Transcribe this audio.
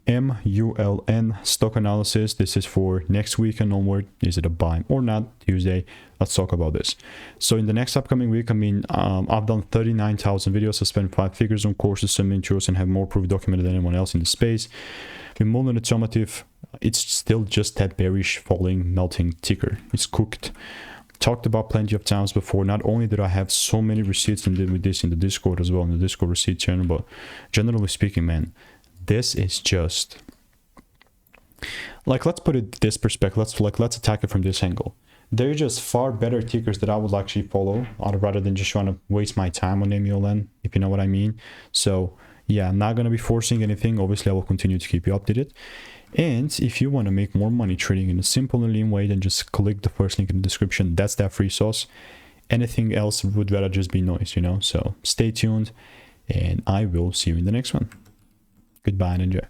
MULN stock analysis. This is for next week and onward. Is it a buy or not? Tuesday. Let's talk about this. So in the next upcoming week, I mean, I've done 39,000 videos. I spent 5 figures on courses, some intros, and have more proof documented than anyone else in the space. With Mullen Automotive, it's still just that bearish falling melting ticker. It's cooked. Talked about plenty of times before. Not only did I have so many receipts with this in the Discord as well, in the Discord receipt channel, but generally speaking, man, this is just like, let's put it this perspective. Let's attack it from this angle. They're just far better tickers that I would actually follow rather than just trying to waste my time on MULN, if you know what I mean. So yeah, I'm not going to be forcing anything. Obviously, I will continue to keep you updated. And if you want to make more money trading in a simple and lean way, then just click the first link in the description. That's that free sauce. Anything else would rather just be noise, you know. So stay tuned, and I will see you in the next one. Goodbye and enjoy.